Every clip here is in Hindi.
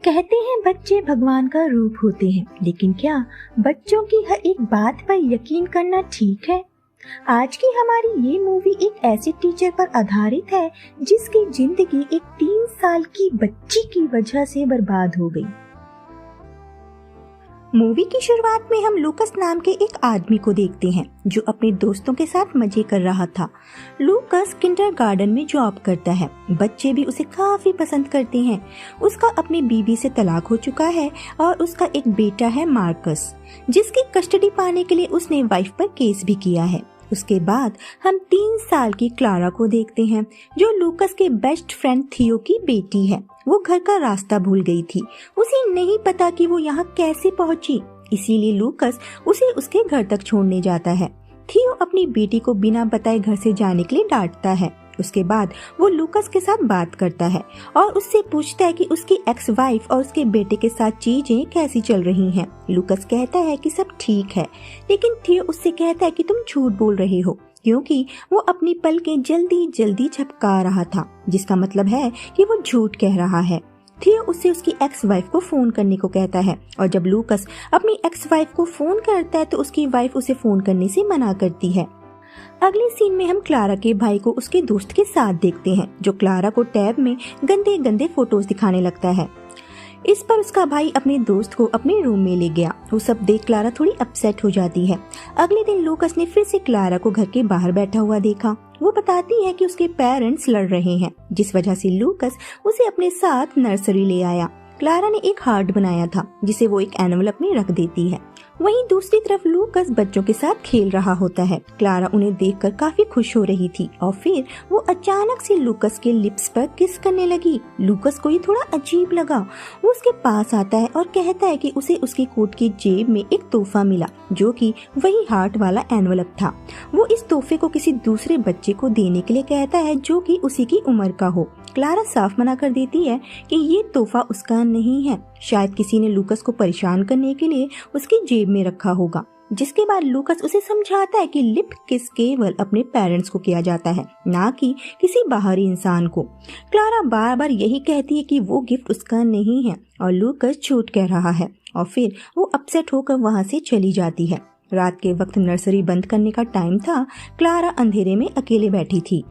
कहते हैं बच्चे भगवान का रूप होते हैं, लेकिन क्या बच्चों की हर एक बात पर यकीन करना ठीक है? आज की हमारी ये मूवी एक ऐसे टीचर पर आधारित है जिसकी जिंदगी एक 3 साल की बच्ची की वजह से बर्बाद हो गई। मूवी की शुरुआत में हम लूकस नाम के एक आदमी को देखते हैं जो अपने दोस्तों के साथ मजे कर रहा था। लूकस किंडरगार्टन में जॉब करता है। बच्चे भी उसे काफी पसंद करते हैं। उसका अपनी बीवी से तलाक हो चुका है और उसका एक बेटा है मार्कस, जिसकी कस्टडी पाने के लिए उसने वाइफ पर केस भी किया है। उसके बाद हम 3 साल की क्लारा को देखते हैं जो लूकस के बेस्ट फ्रेंड थियो की बेटी है। वो घर का रास्ता भूल गई थी। उसे नहीं पता कि वो यहाँ कैसे पहुँची, इसीलिए लूकस उसे उसके घर तक छोड़ने जाता है। थियो अपनी बेटी को बिना बताए घर से जाने के लिए डांटता है। उसके बाद वो लूकस के साथ बात करता है और उससे पूछता है कि उसकी एक्स वाइफ और उसके बेटे के साथ चीजें कैसी चल रही हैं। लूकस कहता है कि सब ठीक है, लेकिन थियो उससे कहता है कि तुम झूठ बोल रहे हो, क्योंकि वो अपनी पलकें जल्दी जल्दी झपका रहा था, जिसका मतलब है कि वो झूठ कह रहा है। थियो उससे उसकी एक्स वाइफ को फोन करने को कहता है और जब लूकस अपनी एक्स वाइफ को फोन करता है तो उसकी वाइफ उसे फोन करने से मना करती है। अगले सीन में हम क्लारा के भाई को उसके दोस्त के साथ देखते हैं जो क्लारा को टैब में गंदे गंदे फोटोज दिखाने लगता है। इस पर उसका भाई अपने दोस्त को अपने रूम में ले गया। वो सब देख क्लारा थोड़ी अपसेट हो जाती है। अगले दिन लूकस ने फिर से क्लारा को घर के बाहर बैठा हुआ देखा। वो बताती है कि उसके पेरेंट्स लड़ रहे हैं, जिस वजह से लूकस उसे अपने साथ नर्सरी ले आया। क्लारा ने एक हार्ट बनाया था जिसे वो एक एनवलप में रख देती है। वहीं दूसरी तरफ लूकस बच्चों के साथ खेल रहा होता है। क्लारा उन्हें देखकर काफी खुश हो रही थी और फिर वो अचानक से लूकस के लिप्स पर किस करने लगी। लूकस को ये थोड़ा अजीब लगा। वो उसके पास आता है और कहता है कि उसे उसकी कोट की जेब में एक तोहफा मिला जो कि वही हार्ट वाला एनवलप था। वो इस तोहफे को किसी दूसरे बच्चे को देने के लिए कहता है जो कि उसी की उम्र का हो। क्लारा साफ मना कर देती है कि ये तोहफा उसका नहीं है, शायद किसी ने लूकस को परेशान करने के लिए उसकी जेब में रखा होगा। जिसके बाद लूकस उसे समझाता है कि लिप किस केवल अपने पेरेंट्स को किया जाता है, ना कि किसी बाहरी इंसान को। क्लारा बार बार यही कहती है कि वो गिफ्ट उसका नहीं है और लूकस झूठ कह रहा है और फिर वो अपसेट होकर वहाँ से चली जाती है। रात के वक्त नर्सरी बंद करने का टाइम था। क्लारा अंधेरे में अकेले बैठी थी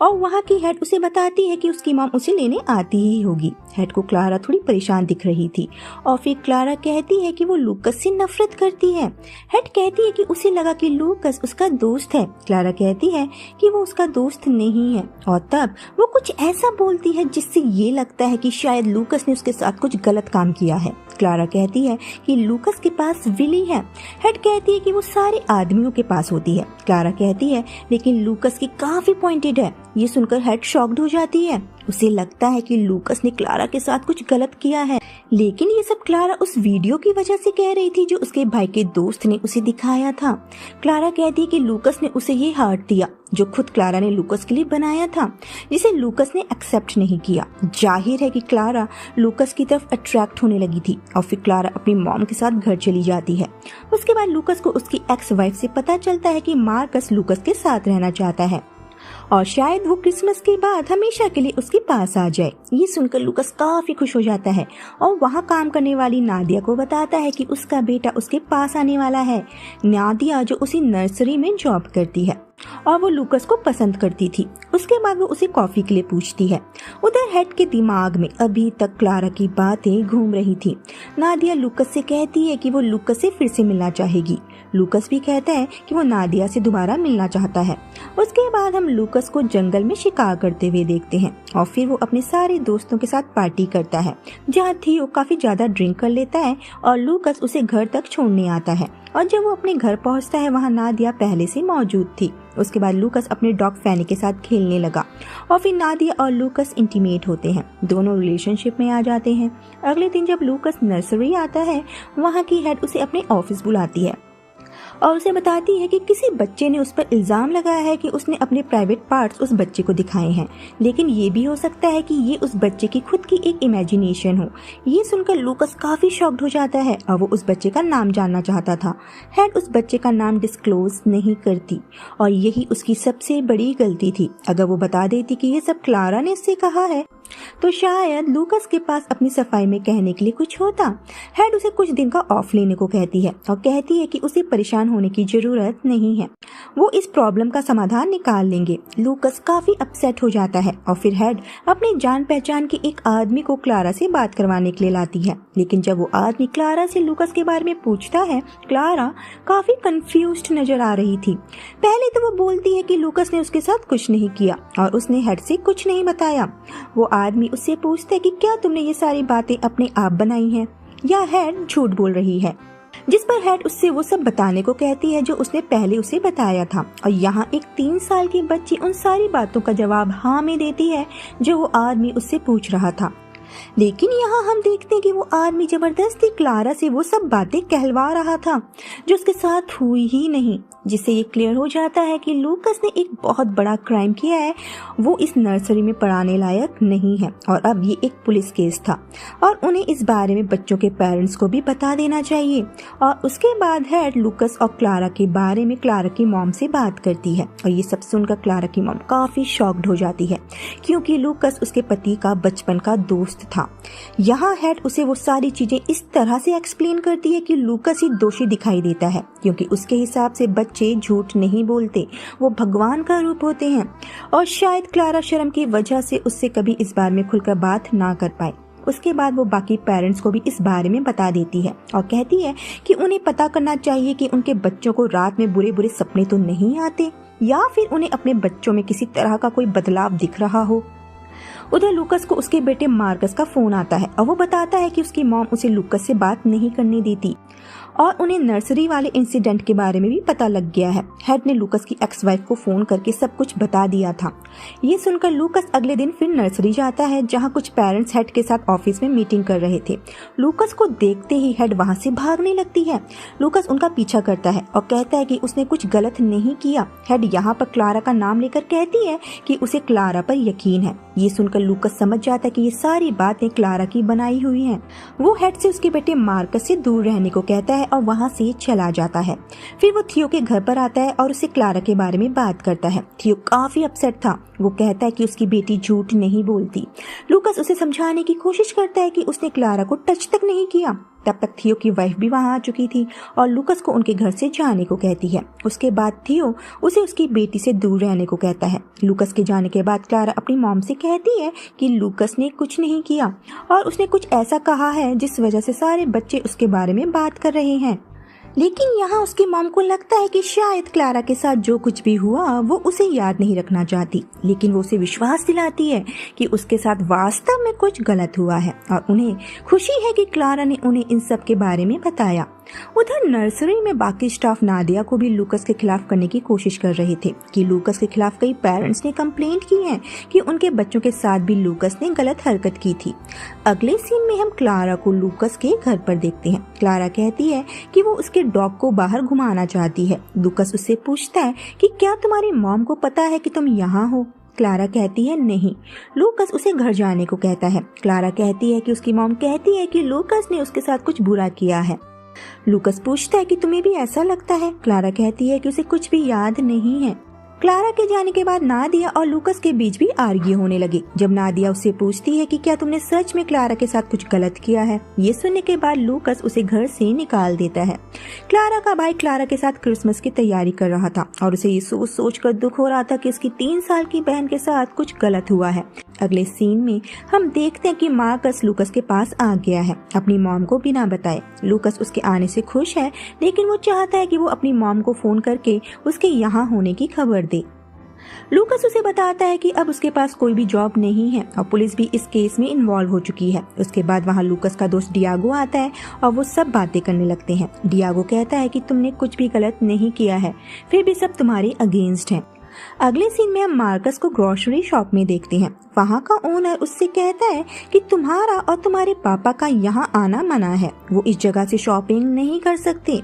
और वहाँ की हेड उसे बताती है कि उसकी मॉम उसे लेने आती ही होगी। हेड को क्लारा थोड़ी परेशान दिख रही थी और फिर क्लारा कहती है कि वो लूकस से नफरत करती है। हेड कहती है कि उसे लगा कि लूकस उसका दोस्त है। क्लारा कहती है कि वो उसका दोस्त नहीं है और तब वो कुछ ऐसा बोलती है जिससे ये लगता है कि शायद लूकस ने उसके साथ कुछ गलत काम किया है। क्लारा कहती है कि लूकस के पास विली है। हेड कहती है कि वो सारे आदमियों के पास होती है। क्लारा कहती है लेकिन लूकस की काफी पॉइंटेड है। ये सुनकर हेड शॉक्ड हो जाती है। उसे लगता है कि लूकस ने क्लारा के साथ कुछ गलत किया है, लेकिन ये सब क्लारा उस वीडियो की वजह से कह रही थी जो उसके भाई के दोस्त ने उसे दिखाया था। क्लारा कहती है कि लूकस ने उसे ये हार्ट दिया जो खुद क्लारा ने लूकस के लिए बनाया था, जिसे लूकस ने एक्सेप्ट नहीं किया। जाहिर है कि क्लारा लूकस की तरफ अट्रैक्ट होने लगी थी और फिर क्लारा अपनी मॉम के साथ घर चली जाती है। उसके बाद लूकस को उसकी एक्स वाइफ से पता चलता है कि मार्कस लूकस के साथ रहना चाहता है और शायद वो क्रिसमस के बाद हमेशा के लिए उसके पास आ जाए। ये सुनकर लूकस काफी खुश हो जाता है और वहाँ काम करने वाली नादिया को बताता है कि उसका बेटा उसके पास आने वाला है। नादिया जो उसी नर्सरी में जॉब करती है और वो लूकस को पसंद करती थी। उसके बाद वो उसे कॉफी के लिए पूछती है। उधर हेड के दिमाग में अभी तक क्लारा की बातें घूम रही थी। नादिया लूकस से कहती है कि वो लूकस से फिर से मिलना चाहेगी। लूकस भी कहता है कि वो नादिया से दोबारा मिलना चाहता है। उसके बाद हम लूकस को जंगल में शिकार करते हुए देखते हैं और फिर वो अपने सारे दोस्तों के साथ पार्टी करता है, जहाँ थियो काफी ज्यादा ड्रिंक कर लेता है और लूकस उसे घर तक छोड़ने आता है। और जब वो अपने घर पहुंचता है वहाँ नादिया पहले से मौजूद थी। उसके बाद लूकस अपने डॉग फैनी के साथ खेलने लगा और फिर नादिया और लूकस इंटीमेट होते हैं। दोनों रिलेशनशिप में आ जाते हैं। अगले दिन जब लूकस नर्सरी आता है, वहाँ की हेड उसे अपने ऑफिस बुलाती है और उसे बताती है कि किसी बच्चे ने उस पर इल्जाम लगाया है कि उसने अपने प्राइवेट पार्ट्स उस बच्चे को दिखाए हैं, लेकिन ये भी हो सकता है कि ये उस बच्चे की खुद की एक इमेजिनेशन हो। ये सुनकर लूकस काफी शॉक्ड हो जाता है और वो उस बच्चे का नाम जानना चाहता था। हेड उस बच्चे का नाम डिस्क्लोज नहीं करती और यही उसकी सबसे बड़ी गलती थी। अगर वो बता देती कि ये सब क्लारा ने इससे कहा है तो शायद लूकस के पास अपनी सफाई में कहने के लिए कुछ होता। हेड उसे कुछ दिन का ऑफ लेने को कहती है और कहती है कि उसे परेशान होने की जरूरत नहीं है, वो इस प्रॉब्लम का समाधान निकाल लेंगे। लूकस काफी अपसेट हो जाता है और फिर हेड अपने जान पहचान के एक आदमी को क्लारा से बात करवाने के लिए लाती है। लेकिन जब वो आदमी क्लारा से लूकस के बारे में पूछता है, क्लारा काफी कंफ्यूज्ड नजर आ रही थी। पहले तो वो बोलती है कि लूकस ने उसके साथ कुछ नहीं किया और उसने हेड से कुछ नहीं बताया। वो आदमी उससे पूछता है कि क्या तुमने ये सारी बातें अपने आप बनाई हैं या हेड झूठ बोल रही है, जिस पर हेड उससे वो सब बताने को कहती है जो उसने पहले उसे बताया था। और यहाँ एक 3 साल की बच्ची उन सारी बातों का जवाब हाँ में देती है जो वो आदमी उससे पूछ रहा था। लेकिन यहाँ हम देखते हैं कि वो आदमी जबरदस्ती क्लारा से वो सब बातें कहलवा रहा था जो उसके साथ हुई ही नहीं, जिससे ये क्लियर हो जाता है कि लूकस ने एक बहुत बड़ा क्राइम किया है। वो इस नर्सरी में पढ़ाने लायक नहीं है और अब ये एक पुलिस केस था और उन्हें इस बारे में बच्चों के पेरेंट्स को भी बता देना चाहिए। और उसके बाद हेड लूकस और क्लारा के बारे में क्लारा की मॉम से बात करती है और ये सब सुनकर क्लारा की मॉम काफी शॉक्ड हो जाती है क्योंकि लूकस उसके पति का बचपन का दोस्त था। यहाँ हेड उसे वो सारी चीजें इस तरह से एक्सप्लेन करती है कि लूकस ही दोषी दिखाई देता है क्योंकि उसके हिसाब से बच्चे झूठ नहीं बोलते, वो भगवान का रूप होते हैं। और शायद क्लारा शर्म की वजह से उससे कभी इस बारे में खुलकर बात ना कर पाए। उसके बाद वो बाकी पेरेंट्स को भी इस बारे में बता देती है और कहती है कि उन्हें पता करना चाहिए कि उनके बच्चों को रात में बुरे बुरे सपने तो नहीं आते या फिर उन्हें अपने बच्चों में किसी तरह का कोई बदलाव दिख रहा हो। उधर लूकस को उसके बेटे मार्कस का फोन आता है और वो बताता है कि उसकी मॉम उसे लूकस से बात नहीं करने देती और उन्हें नर्सरी वाले इंसिडेंट के बारे में भी पता लग गया है। हेड ने लूकस की एक्स वाइफ को फोन करके सब कुछ बता दिया था। ये सुनकर लूकस अगले दिन फिर नर्सरी जाता है जहाँ कुछ पेरेंट्स हेड के साथ ऑफिस में मीटिंग कर रहे थे। लूकस को देखते ही हेड वहाँ से भागने लगती है। लूकस उनका पीछा करता है और कहता है कि उसने कुछ गलत नहीं किया। हेड यहाँ पर क्लारा का नाम लेकर कहती है कि उसे क्लारा पर यकीन है। ये सुनकर लूकस समझ जाता है कि ये सारी बातें क्लारा की बनाई हुई हैं। वो हेड से उसके बेटे मार्कस से दूर रहने को कहता है और वहाँ से चला जाता है। फिर वो थियो के घर पर आता है और उसे क्लारा के बारे में बात करता है। थियो काफी अपसेट था। वो कहता है कि उसकी बेटी झूठ नहीं बोलती। लूकस उसे समझाने की कोशिश करता है कि उसने क्लारा को टच तक नहीं किया। तब तक थियो की वाइफ भी वहाँ आ चुकी थी और लूकस को उनके घर से जाने को कहती है। उसके बाद थियो उसे उसकी बेटी से दूर रहने को कहता है। लूकस के जाने के बाद क्लारा अपनी मॉम से कहती है कि लूकस ने कुछ नहीं किया और उसने कुछ ऐसा कहा है जिस वजह से सारे बच्चे उसके बारे में बात कर रहे हैं। लेकिन यहाँ उसकी मॉम को लगता है कि शायद क्लारा के साथ जो कुछ भी हुआ वो उसे याद नहीं रखना चाहती, लेकिन वो उसे विश्वास दिलाती है कि उसके साथ वास्तव में कुछ गलत हुआ है और उन्हें खुशी है कि क्लारा ने उन्हें इन सब के बारे में बताया। उधर नर्सरी में बाकी स्टाफ नादिया को भी लूकस के खिलाफ करने की कोशिश कर रहे थे कि लूकस के खिलाफ कई पेरेंट्स ने कंप्लेंट की है कि उनके बच्चों के साथ भी लूकस ने गलत हरकत की थी। अगले सीन में हम क्लारा को लूकस के घर पर देखते हैं। क्लारा कहती है कि वो उसके डॉग को बाहर घुमाना चाहती है। लूकस उससे पूछता है कि क्या तुम्हारी मॉम को पता है कि तुम यहाँ हो? क्लारा कहती है नहीं। लूकस उसे घर जाने को कहता है। क्लारा कहती है कि उसकी मॉम कहती है कि लूकस ने उसके साथ कुछ बुरा किया है। लूकस पूछता है कि तुम्हें भी ऐसा लगता है? क्लारा कहती है कि उसे कुछ भी याद नहीं है। क्लारा के जाने के बाद नादिया और लूकस के बीच भी आर्ग्यू होने लगी। जब नादिया उससे पूछती है कि क्या तुमने सच में क्लारा के साथ कुछ गलत किया है, ये सुनने के बाद लूकस उसे घर से निकाल देता है। क्लारा का भाई क्लारा के साथ क्रिसमस की तैयारी कर रहा था और उसे ये सोच कर दुख हो रहा था कि उसकी 3 साल की बहन के साथ कुछ गलत हुआ है। अगले सीन में हम देखते हैं कि मार्कस लूकस के पास आ गया है अपनी मॉम को बिना बताए। लूकस उसके आने से खुश है, लेकिन वो चाहता है कि वो अपनी मॉम को फोन करके उसके यहाँ होने की खबर दे। लूकस उसे बताता है कि अब उसके पास कोई भी जॉब नहीं है और पुलिस भी इस केस में इन्वॉल्व हो चुकी है। उसके बाद वहाँ लूकस का दोस्त डियागो आता है और वो सब बातें करने लगते हैं। डियागो कहता है कि तुमने कुछ भी गलत नहीं किया है, फिर भी सब तुम्हारे अगेंस्ट हैं। अगले सीन में हम मार्कस को ग्रोसरी शॉप में देखते हैं। वहाँ का ओनर उससे कहता है कि तुम्हारा और तुम्हारे पापा का यहाँ आना मना है, वो इस जगह से शॉपिंग नहीं कर सकते।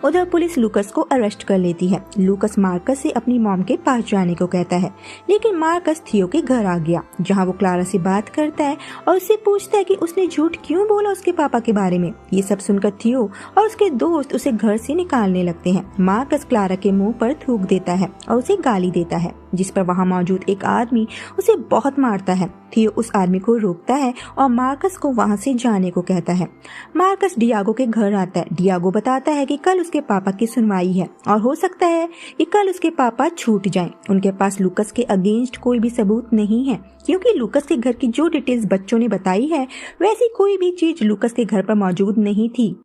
उधर पुलिस लूकस को अरेस्ट कर लेती है। लूकस मार्कस से अपनी मॉम के पास जाने को कहता है, लेकिन मार्कस थियो के घर आ गया जहाँ वो क्लारा से बात करता है और उससे पूछता है कि उसने झूठ क्यों बोला उसके पापा के बारे में। ये सब सुनकर थियो और उसके दोस्त उसे घर से निकालने लगते हैं। मार्कस क्लारा के मुंह पर थूक देता है और उसे गाली देता है, जिस पर वहाँ मौजूद एक आदमी उसे बहुत मारता है। थियो उस आदमी को रोकता है और मार्कस को वहां से जाने को कहता है। मार्कस डियागो के घर आता है। डियागो बताता है कि कल उसके पापा की सुनवाई है और हो सकता है कि कल उसके पापा छूट जाएं। उनके पास लूकस के अगेंस्ट कोई भी सबूत नहीं है, क्योंकि लूकस के घर की जो डिटेल्स बच्चों ने बताई है वैसी कोई भी चीज लूकस के घर पर मौजूद नहीं थी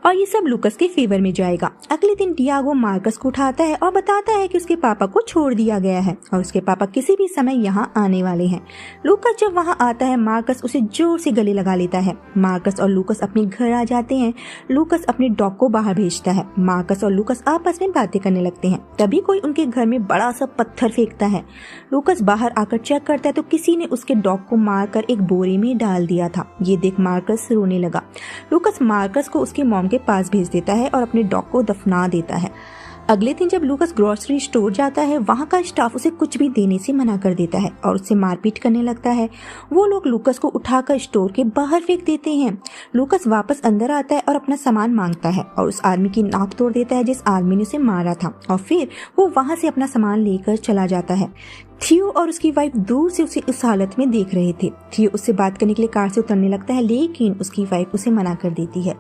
और ये सब लूकस के फेवर में जाएगा। अगले दिन डियागो मार्कस को उठाता है और बताता है कि उसके पापा को छोड़ दिया गया है और उसके पापा किसी भी समय यहाँ आने वाले हैं। लूकस जब वहाँ आता है, मार्कस उसे जोर से गले लगा लेता है। मार्कस और लूकस अपने घर आ जाते हैं। लूकस अपने डॉग को बाहर भेजता है। मार्कस और लूकस आपस में बातें करने लगते हैं। तभी कोई उनके घर में बड़ा सा पत्थर फेंकता है। लूकस बाहर आकर चेक करता है तो किसी ने उसके डॉग को मारकर एक बोरे में डाल दिया था। ये देख मार्कस रोने लगा। लूकस मार्कस को उसकी मॉम के पास भेज देता है और अपने डॉग को दफना देता है। अगले दिन जब लूकस ग्रोसरी स्टोर जाता है, वहाँ का स्टाफ उसे कुछ भी देने से मना कर देता है और उससे मारपीट करने लगता है। वो लोग लूकस को उठाकर स्टोर के बाहर फेंक देते हैं। लूकस वापस अंदर आता है और अपना सामान मांगता है और उस आदमी की नाक तोड़ देता है जिस आदमी ने उसे मारा था और फिर वो वहाँ से अपना सामान लेकर चला जाता है। थियो और उसकी वाइफ दूर से उसे उस हालत में देख रहे थे। थियो उससे बात करने के लिए कार से उतरने लगता है, लेकिन उसकी वाइफ उसे मना कर देती है।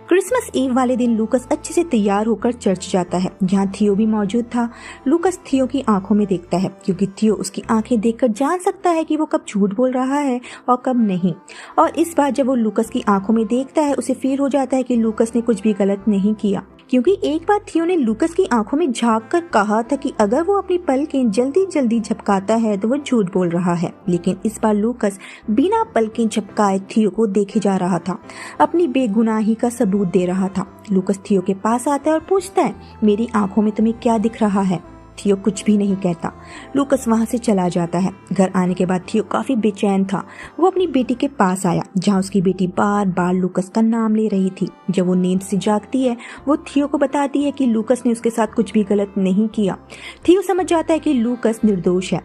क्रिसमस ईव वाले दिन लूकस अच्छे से तैयार होकर चर्च जाता है, जहाँ थियो भी मौजूद था। लूकस थियो की आंखों में देखता है, क्योंकि थियो उसकी आंखें देखकर जान सकता है कि वो कब झूठ बोल रहा है और कब नहीं। और इस बार जब वो लूकस की आंखों में देखता है, उसे फील हो जाता है कि लूकस ने कुछ भी गलत नहीं किया, क्योंकि एक बार थियो ने लूकस की आंखों में झांक कर कहा था कि अगर वो अपनी पलकें जल्दी जल्दी झपकाता है तो वो झूठ बोल रहा है। लेकिन इस बार लूकस बिना पलकें झपकाए थियो को देखे जा रहा था, अपनी बेगुनाही का सबूत दे रहा था। लूकस थियो के पास आता है और पूछता है, मेरी आंखों में तुम्हें क्या दिख रहा है? थियो कुछ भी नहीं कहता। लूकस वहां से चला जाता है। घर आने के बाद थियो काफी बेचैन था। वो अपनी बेटी के पास आया, जहाँ उसकी बेटी बार बार लूकस का नाम ले रही थी। जब वो नींद से जागती है, वो थियो को बताती है कि लूकस ने उसके साथ कुछ भी गलत नहीं किया। थियो समझ जाता है कि लूकस निर्दोष है।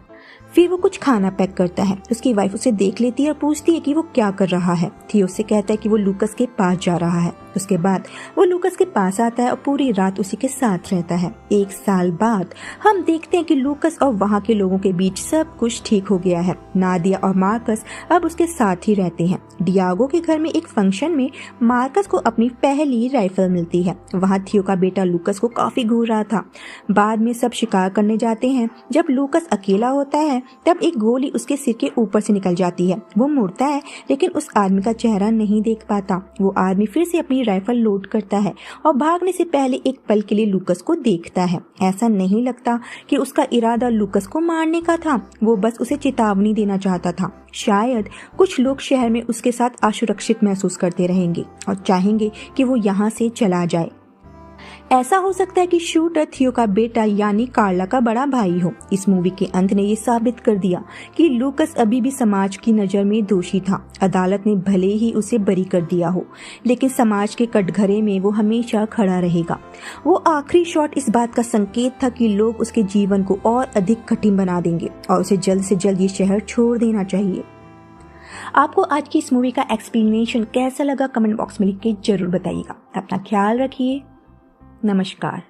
फिर वो कुछ खाना पैक करता है। उसकी वाइफ उसे देख लेती है और पूछती है कि वो क्या कर रहा है। थियो उससे कहता है कि वो लूकस के पास जा रहा है। उसके बाद वो लूकस के पास आता है और पूरी रात उसी के साथ रहता है। 1 साल बाद हम देखते हैं कि लूकस और वहाँ के लोगों के बीच सब कुछ ठीक हो गया है। नादिया और मार्कस अब उसके साथ ही रहते हैं। डियागो के घर में एक फंक्शन में मार्कस को अपनी पहली राइफल मिलती है। वहाँ थियो का बेटा लूकस को काफी घूर रहा था। बाद में सब शिकार करने जाते हैं। जब लूकस अकेला होता है, तब एक गोली उसके सिर के ऊपर से निकल जाती है। वो मुड़ता है, लेकिन उस आदमी का चेहरा नहीं देख पाता। वो आदमी फिर से अपनी राइफल लोड करता है और भागने से पहले एक पल के लिए लूकस को देखता है। ऐसा नहीं लगता कि उसका इरादा लूकस को मारने का था, वो बस उसे चेतावनी देना चाहता था। शायद कुछ लोग शहर में उसके साथ असुरक्षित महसूस करते रहेंगे और चाहेंगे कि वो यहाँ से चला जाए। ऐसा हो सकता है कि शूटर थियो का बेटा यानी कार्ला का बड़ा भाई हो। इस मूवी के अंत ने ये साबित कर दिया कि लूकस अभी भी समाज की नजर में दोषी था। अदालत ने भले ही उसे बरी कर दिया हो, लेकिन समाज के कटघरे में वो हमेशा खड़ा रहेगा। वो आखिरी शॉट इस बात का संकेत था कि लोग उसके जीवन को और अधिक कठिन बना देंगे और उसे जल्द से जल्द ये शहर छोड़ देना चाहिए। आपको आज की इस मूवी का एक्सप्लेनेशन कैसा लगा, कमेंट बॉक्स में लिख के जरूर बताइएगा। अपना ख्याल रखिए। नमस्कार।